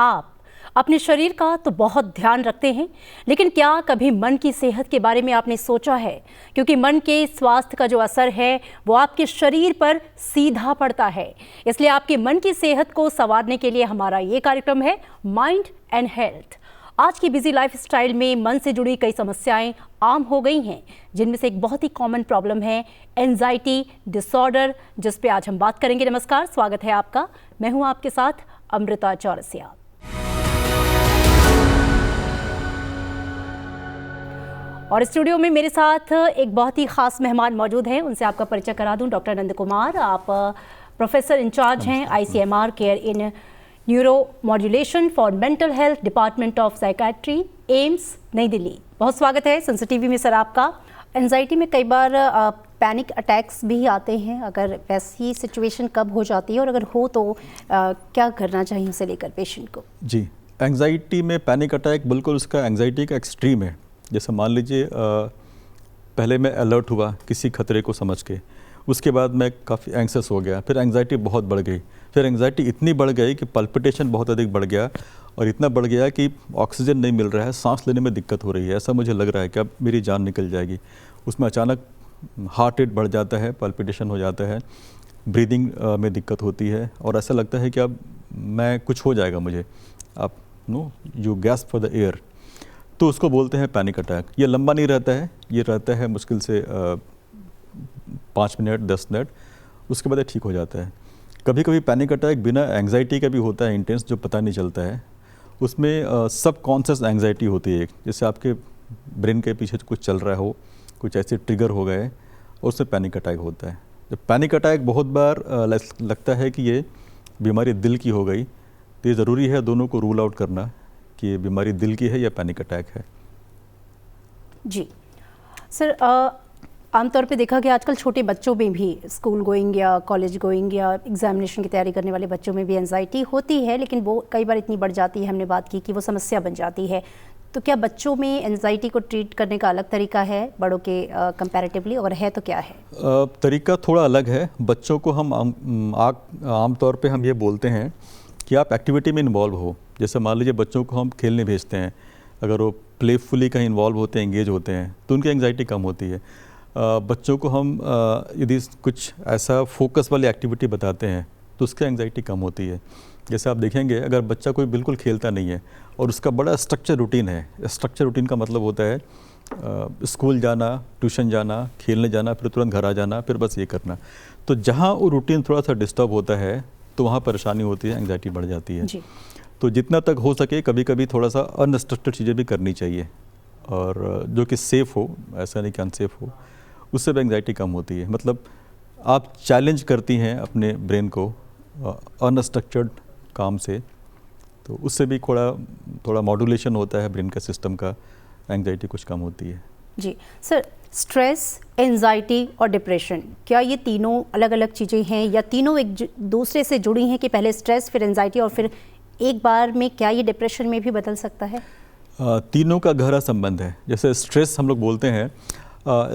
आप अपने शरीर का तो बहुत ध्यान रखते हैं, लेकिन क्या कभी मन की सेहत के बारे में आपने सोचा है? क्योंकि मन के स्वास्थ्य का जो असर है वो आपके शरीर पर सीधा पड़ता है। इसलिए आपके मन की सेहत को संवारने के लिए हमारा ये कार्यक्रम है माइंड एंड हेल्थ। आज की बिजी लाइफस्टाइल में मन से जुड़ी कई समस्याएं आम हो गई हैं, जिनमें से एक बहुत ही कॉमन प्रॉब्लम है एंजाइटी डिसऑर्डर, जिस पे आज हम बात करेंगे। नमस्कार, स्वागत है आपका। मैं हूं आपके साथ अमृता चौरसिया। और स्टूडियो में मेरे साथ एक बहुत ही खास मेहमान मौजूद हैं, उनसे आपका परिचय करा दूं। डॉक्टर नंद कुमार, आप प्रोफेसर इंचार्ज हैं ICMR care in neuro modulation for mental health, department of psychiatry, AIIMS, नई दिल्ली। बहुत स्वागत है सनसनी टीवी में सर आपका। एंजाइटी में कई बार पैनिक अटैक्स भी आते हैं, अगर वैसी सिचुएशन कब हो जाती है और अगर हो तो क्या करना चाहिए उसे लेकर पेशेंट को? जी, एंजाइटी में पैनिक अटैक बिल्कुल उसका एंजाइटी का एक्सट्रीम है। जैसे मान लीजिए पहले मैं अलर्ट हुआ किसी खतरे को समझ के, उसके बाद मैं काफ़ी एंग्सियस हो गया, फिर एंजाइटी बहुत बढ़ गई, फिर एंजाइटी इतनी बढ़ गई कि पल्पिटेशन बहुत अधिक बढ़ गया और इतना बढ़ गया कि ऑक्सीजन नहीं मिल रहा है, सांस लेने में दिक्कत हो रही है, ऐसा मुझे लग रहा है कि अब मेरी जान निकल जाएगी। उसमें अचानक हार्ट रेट बढ़ जाता है, पल्पिटेशन हो जाता है, ब्रीदिंग में दिक्कत होती है और ऐसा लगता है कि अब मैं कुछ हो जाएगा मुझे, आप you gasp for the air, तो उसको बोलते हैं पैनिक अटैक। ये लंबा नहीं रहता है, ये रहता है मुश्किल से 5 मिनट 10 मिनट, उसके बाद ठीक हो जाता है। कभी कभी पैनिक अटैक बिना एंग्जाइटी का भी होता है, इंटेंस, जो पता नहीं चलता है। उसमें सब कॉन्शियस एंग्जाइटी होती है, जैसे आपके ब्रेन के पीछे कुछ चल रहा हो, कुछ ऐसे ट्रिगर हो गए और उससे पैनिक अटैक होता है। जब पैनिक अटैक बहुत बार लगता है कि ये बीमारी दिल की हो गई, तो ये ज़रूरी है दोनों को रूल आउट करना कि ये बीमारी दिल की है या पैनिक अटैक है। जी सर, आमतौर पे देखा गया आजकल छोटे बच्चों में भी, स्कूल गोइंग या कॉलेज गोइंग या एग्जामिनेशन की तैयारी करने वाले बच्चों में भी एंजाइटी होती है, लेकिन वो कई बार इतनी बढ़ जाती है, हमने बात की कि वो समस्या बन जाती है। तो क्या बच्चों में एंजाइटी को ट्रीट करने का अलग तरीका है बड़ों के कंपैरेटिवली, और है तो क्या है? तरीका थोड़ा अलग है। बच्चों को हम आमतौर पे हम ये बोलते हैं कि आप एक्टिविटी में इन्वॉल्व हो। जैसे मान लीजिए बच्चों को हम खेलने भेजते हैं, अगर वो प्लेफुली कहीं इन्वॉल्व होते हैं, एंगेज होते हैं, तो उनकी एंग्जाइटी कम होती है। बच्चों को हम यदि कुछ ऐसा फोकस वाली एक्टिविटी बताते हैं तो उसकी एंग्जाइटी कम होती है। जैसे आप देखेंगे अगर बच्चा कोई बिल्कुल खेलता नहीं है और उसका बड़ा स्ट्रक्चर रूटीन है, स्ट्रक्चर रूटीन का मतलब होता है स्कूल जाना, ट्यूशन जाना, खेलने जाना, फिर तुरंत घर आ जाना, फिर बस ये करना, तो जहाँ वो रूटीन थोड़ा सा डिस्टर्ब होता है तो वहाँ परेशानी होती है, एंग्जाइटी बढ़ जाती है। तो जितना तक हो सके कभी कभी थोड़ा सा अनस्ट्रक्चर्ड चीज़ें भी करनी चाहिए, और जो कि सेफ़ हो, ऐसा नहीं कि अनसेफ हो, उससे भी एंग्जाइटी कम होती है। मतलब आप चैलेंज करती हैं अपने ब्रेन को अनस्ट्रक्चर्ड काम से, तो उससे भी थोड़ा मॉड्यूलेशन होता है ब्रेन का सिस्टम का, एंग्जाइटी कुछ कम होती है। जी सर, स्ट्रेस, एंजाइटी और डिप्रेशन, क्या ये तीनों अलग अलग चीज़ें हैं या तीनों एक दूसरे से जुड़ी हैं कि पहले स्ट्रेस फिर एंजाइटी और फिर एक बार में क्या ये डिप्रेशन में भी बदल सकता है? तीनों का गहरा संबंध है। जैसे स्ट्रेस हम लोग बोलते हैं,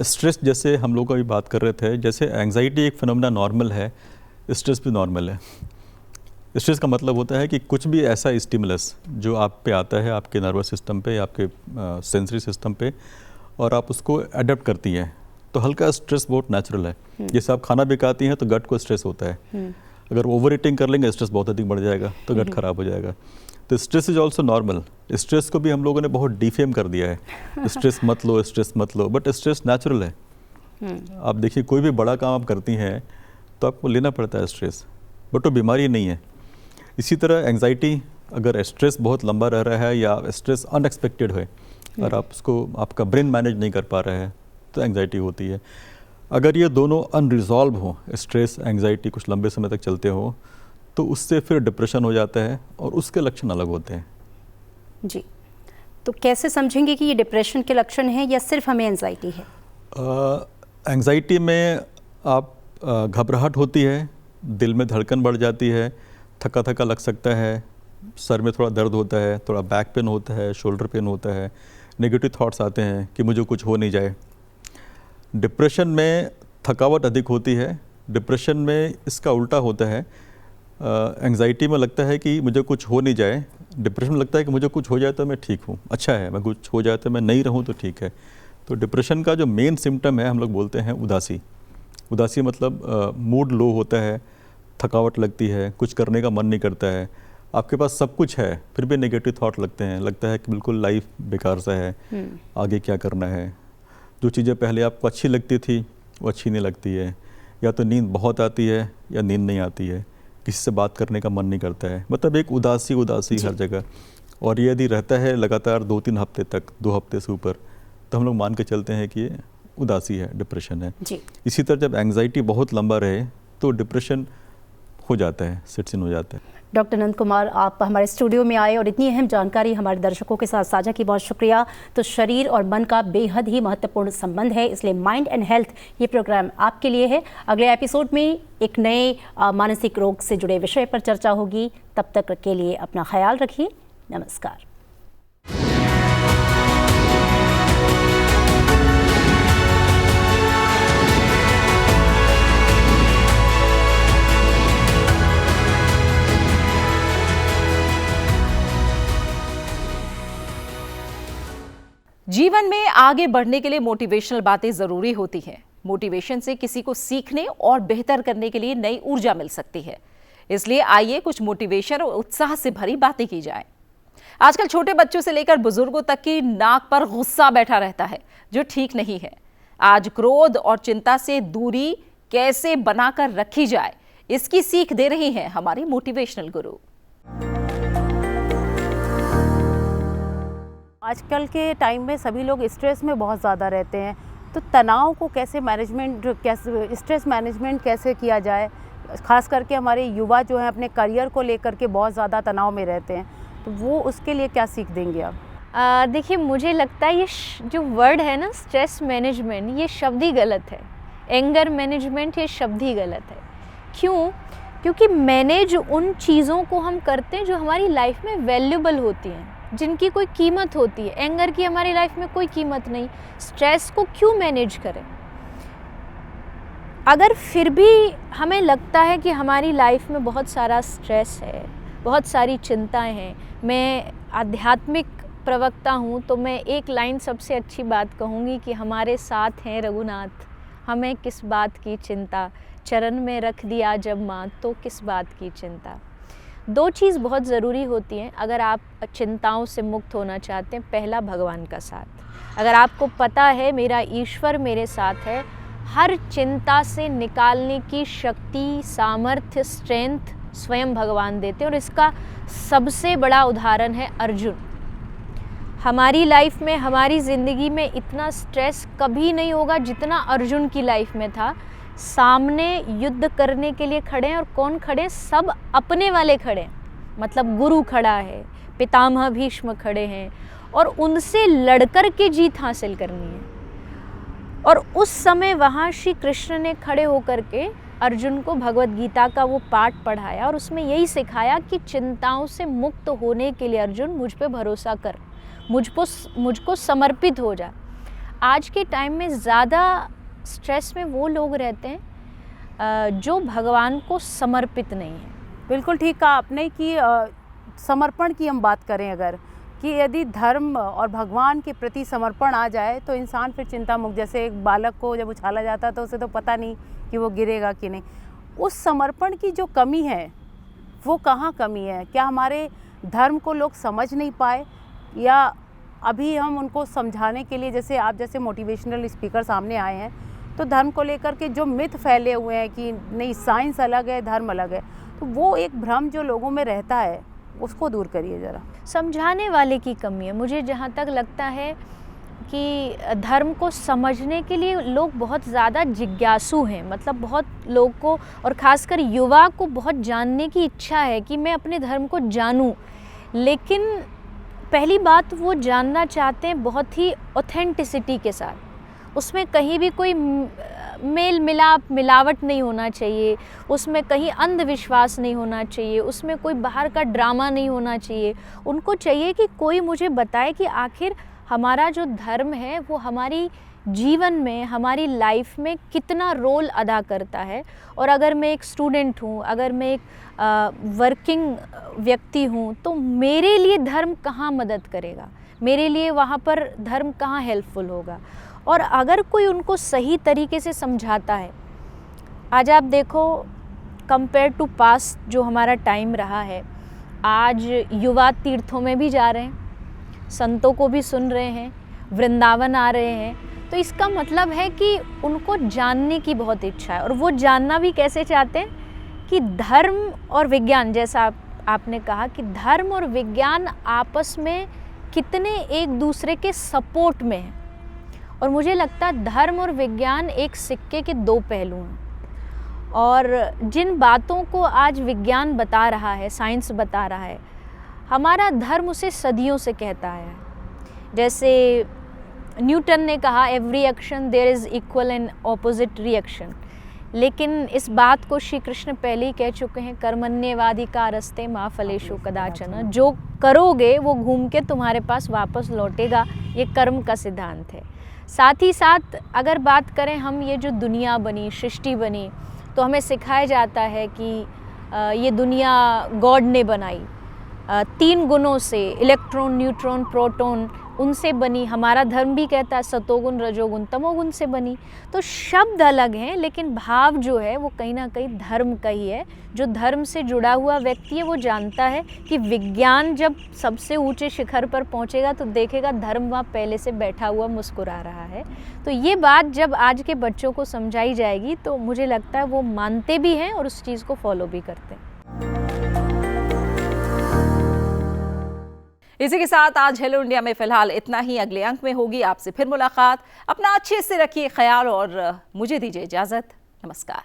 स्ट्रेस जैसे हम लोग अभी बात कर रहे थे, जैसे एंग्जाइटी एक फिनोमेना नॉर्मल है, स्ट्रेस भी नॉर्मल है। स्ट्रेस का मतलब होता है कि कुछ भी ऐसा स्टिमुलस जो आप पे आता है, आपके नर्वस सिस्टम पे, आपके सेंसरी सिस्टम पे, और आप उसको अडेप्ट करती हैं, तो हल्का स्ट्रेस बहुत नेचुरल है। जैसे आप खाना भी खाती हैं तो गट को स्ट्रेस होता है, अगर ओवर ईटिंग कर लेंगे स्ट्रेस बहुत अधिक बढ़ जाएगा तो गट खराब हो जाएगा। तो stress is also normal. Stress को भी हम लोगों ने बहुत डिफेम कर दिया है, स्ट्रेस मत लो, स्ट्रेस मत लो, बट स्ट्रेस नेचुरल है। आप देखिए कोई भी बड़ा काम आप करती हैं तो आपको लेना पड़ता है स्ट्रेस, बट वो बीमारी नहीं है। इसी तरह एंग्जाइटी, अगर स्ट्रेस बहुत लंबा रह रहा है या स्ट्रेस अनएक्सपेक्टेड है और आप उसको, आपका ब्रेन मैनेज नहीं कर पा रहा है, तो एंग्जाइटी होती है। अगर ये दोनों अनरिजॉल्व हो, स्ट्रेस एंग्जाइटी कुछ लंबे समय तक चलते हो, तो उससे फिर डिप्रेशन हो जाता है और उसके लक्षण अलग होते हैं। जी, तो कैसे समझेंगे कि ये डिप्रेशन के लक्षण हैं या सिर्फ हमें एंजाइटी है? एंग्जाइटी में आप घबराहट होती है, दिल में धड़कन बढ़ जाती है, थका थका लग सकता है, सर में थोड़ा दर्द होता है, थोड़ा बैक पेन होता है, शोल्डर पेन होता है, नेगेटिव थॉट्स आते हैं कि मुझे कुछ हो नहीं जाए। डिप्रेशन में थकावट अधिक होती है, डिप्रेशन में इसका उल्टा होता है। एंग्जाइटी में लगता है कि मुझे कुछ हो नहीं जाए, डिप्रेशन में लगता है कि मुझे कुछ हो जाए तो मैं ठीक हूँ, अच्छा है, मैं कुछ हो जाए तो मैं नहीं रहूँ तो ठीक है। तो डिप्रेशन का जो मेन सिम्टम है, हम लोग बोलते हैं उदासी। उदासी मतलब मूड लो होता है, थकावट लगती है, कुछ करने का मन नहीं करता है, आपके पास सब कुछ है फिर भी नेगेटिव थॉट लगते हैं, लगता है कि बिल्कुल लाइफ बेकार सा है, आगे क्या करना है। जो चीज़ें पहले आपको अच्छी लगती थी वो अच्छी नहीं लगती है, या तो नींद बहुत आती है या नींद नहीं आती है, किसी से बात करने का मन नहीं करता है, मतलब एक उदासी हर जगह। और ये यदि रहता है लगातार 2-3 हफ्ते तक, 2 हफ्ते से ऊपर, तो हम लोग मान के चलते हैं कि ये उदासी है, डिप्रेशन है। इसी तरह जब एंग्जाइटी बहुत लंबा रहे तो डिप्रेशन हो जाता है, सिट्स इन हो जाता है। डॉक्टर नंद कुमार, आप हमारे स्टूडियो में आए और इतनी अहम जानकारी हमारे दर्शकों के साथ साझा की, बहुत शुक्रिया। तो शरीर और मन का बेहद ही महत्वपूर्ण संबंध है, इसलिए माइंड एंड हेल्थ ये प्रोग्राम आपके लिए है। अगले एपिसोड में एक नए मानसिक रोग से जुड़े विषय पर चर्चा होगी। तब तक के लिए अपना ख्याल रखिए। नमस्कार। जीवन में आगे बढ़ने के लिए मोटिवेशनल बातें जरूरी होती हैं। मोटिवेशन से किसी को सीखने और बेहतर करने के लिए नई ऊर्जा मिल सकती है। इसलिए आइए कुछ मोटिवेशन और उत्साह से भरी बातें की जाए। आजकल छोटे बच्चों से लेकर बुजुर्गों तक की नाक पर गुस्सा बैठा रहता है, जो ठीक नहीं है। आज क्रोध और चिंता से दूरी कैसे बनाकर रखी जाए, इसकी सीख दे रही हैं हमारे मोटिवेशनल गुरु। आजकल के टाइम में सभी लोग स्ट्रेस में बहुत ज़्यादा रहते हैं, तो तनाव को कैसे स्ट्रेस मैनेजमेंट कैसे किया जाए। ख़ास करके हमारे युवा जो हैं अपने करियर को लेकर के बहुत ज़्यादा तनाव में रहते हैं, तो वो उसके लिए क्या सीख देंगे आप? देखिए, मुझे लगता है ये जो वर्ड है ना, स्ट्रेस मैनेजमेंट, ये शब्द ही गलत है। एंगर मैनेजमेंट, ये शब्द ही गलत है। क्यों? क्योंकि मैनेज उन चीज़ों को हम करते हैं जो हमारी लाइफ में वैल्यूबल होती हैं, जिनकी कोई कीमत होती है। एंगर की हमारी लाइफ में कोई कीमत नहीं, स्ट्रेस को क्यों मैनेज करें? अगर फिर भी हमें लगता है कि हमारी लाइफ में बहुत सारा स्ट्रेस है, बहुत सारी चिंताएं हैं, मैं आध्यात्मिक प्रवक्ता हूँ, तो मैं एक लाइन सबसे अच्छी बात कहूँगी कि हमारे साथ हैं रघुनाथ, हमें किस बात की चिंता, चरण में रख दिया जब माँ, तो किस बात की चिंता। 2 चीज़ बहुत ज़रूरी होती हैं अगर आप चिंताओं से मुक्त होना चाहते हैं। पहला, भगवान का साथ। अगर आपको पता है मेरा ईश्वर मेरे साथ है, हर चिंता से निकालने की शक्ति, सामर्थ्य, स्ट्रेंथ स्वयं भगवान देते हैं। और इसका सबसे बड़ा उदाहरण है अर्जुन। हमारी लाइफ में, हमारी ज़िंदगी में इतना स्ट्रेस कभी नहीं होगा जितना अर्जुन की लाइफ में था। सामने युद्ध करने के लिए खड़े हैं, और कौन खड़े? सब अपने वाले खड़े हैं, मतलब गुरु खड़ा है, पितामह भीष्म खड़े हैं, और उनसे लड़कर के जीत हासिल करनी है। और उस समय वहाँ श्री कृष्ण ने खड़े होकर के अर्जुन को भगवत गीता का वो पाठ पढ़ाया, और उसमें यही सिखाया कि चिंताओं से मुक्त होने के लिए अर्जुन मुझ पे भरोसा कर, मुझको समर्पित हो जा। आज के टाइम में ज़्यादा स्ट्रेस में वो लोग रहते हैं जो भगवान को समर्पित नहीं है। बिल्कुल ठीक कहा आपने कि समर्पण की हम बात करें अगर, कि यदि धर्म और भगवान के प्रति समर्पण आ जाए तो इंसान फिर चिंता मुक्त। जैसे एक बालक को जब उछाला जाता है तो उसे तो पता नहीं कि वो गिरेगा कि नहीं। उस समर्पण की जो कमी है वो कहाँ कमी है? क्या हमारे धर्म को लोग समझ नहीं पाए, या अभी हम उनको समझाने के लिए, जैसे आप जैसे मोटिवेशनल स्पीकर सामने आए हैं, तो धर्म को लेकर के जो मिथ फैले हुए हैं कि नहीं साइंस अलग है, धर्म अलग है, तो वो एक भ्रम जो लोगों में रहता है उसको दूर करिए ज़रा। समझाने वाले की कमी है। मुझे जहाँ तक लगता है कि धर्म को समझने के लिए लोग बहुत ज़्यादा जिज्ञासु हैं, मतलब बहुत लोग को, और ख़ासकर युवा को बहुत जानने की इच्छा है कि मैं अपने धर्म को जानूं। लेकिन पहली बात, वो जानना चाहते हैं बहुत ही ऑथेंटिसिटी के साथ, उसमें कहीं भी कोई मेल मिलाप मिलावट नहीं होना चाहिए, उसमें कहीं अंधविश्वास नहीं होना चाहिए, उसमें कोई बाहर का ड्रामा नहीं होना चाहिए। उनको चाहिए कि कोई मुझे बताए कि आखिर हमारा जो धर्म है वो हमारी जीवन में, हमारी लाइफ में कितना रोल अदा करता है। और अगर मैं एक स्टूडेंट हूँ, अगर मैं एक वर्किंग व्यक्ति हूँ, तो मेरे लिए धर्म कहाँ मदद करेगा, मेरे लिए वहाँ पर धर्म कहाँ हेल्पफुल होगा। और अगर कोई उनको सही तरीके से समझाता है, आज आप देखो कंपेयर टू पास्ट जो हमारा टाइम रहा है, आज युवा तीर्थों में भी जा रहे हैं, संतों को भी सुन रहे हैं, वृंदावन आ रहे हैं, तो इसका मतलब है कि उनको जानने की बहुत इच्छा है। और वो जानना भी कैसे चाहते हैं कि धर्म और विज्ञान, जैसा आपने कहा कि धर्म और विज्ञान आपस में कितने एक दूसरे के सपोर्ट में हैं। और मुझे लगता है धर्म और विज्ञान एक सिक्के के दो पहलू हैं। और जिन बातों को आज विज्ञान बता रहा है, साइंस बता रहा है, हमारा धर्म उसे सदियों से कहता है। जैसे न्यूटन ने कहा every action there is equal and opposite reaction, लेकिन इस बात को श्री कृष्ण पहले ही कह चुके हैं, कर्मण्येवाधिकारस्ते मा फलेषु कदाचन, जो करोगे वो घूम के तुम्हारे पास वापस लौटेगा, ये कर्म का सिद्धांत है। साथ ही साथ अगर बात करें हम, ये जो दुनिया बनी, सृष्टि बनी, तो हमें सिखाया जाता है कि ये दुनिया गॉड ने बनाई, 3 गुणों से, इलेक्ट्रॉन, न्यूट्रॉन, प्रोटॉन, उनसे बनी। हमारा धर्म भी कहता है सतोगुण, रजोगुण, तमोगुण से बनी। तो शब्द अलग हैं, लेकिन भाव जो है वो कहीं ना कहीं धर्म का ही है। जो धर्म से जुड़ा हुआ व्यक्ति है वो जानता है कि विज्ञान जब सबसे ऊंचे शिखर पर पहुंचेगा तो देखेगा धर्म वहाँ पहले से बैठा हुआ मुस्कुरा रहा है। तो ये बात जब आज के बच्चों को समझाई जाएगी तो मुझे लगता है वो मानते भी हैं और उस चीज़ को फॉलो भी करते हैं। इसी के साथ आज हेलो इंडिया में फिलहाल इतना ही। अगले अंक में होगी आपसे फिर मुलाकात। अपना अच्छे से रखिए ख्याल और मुझे दीजिए इजाजत। नमस्कार।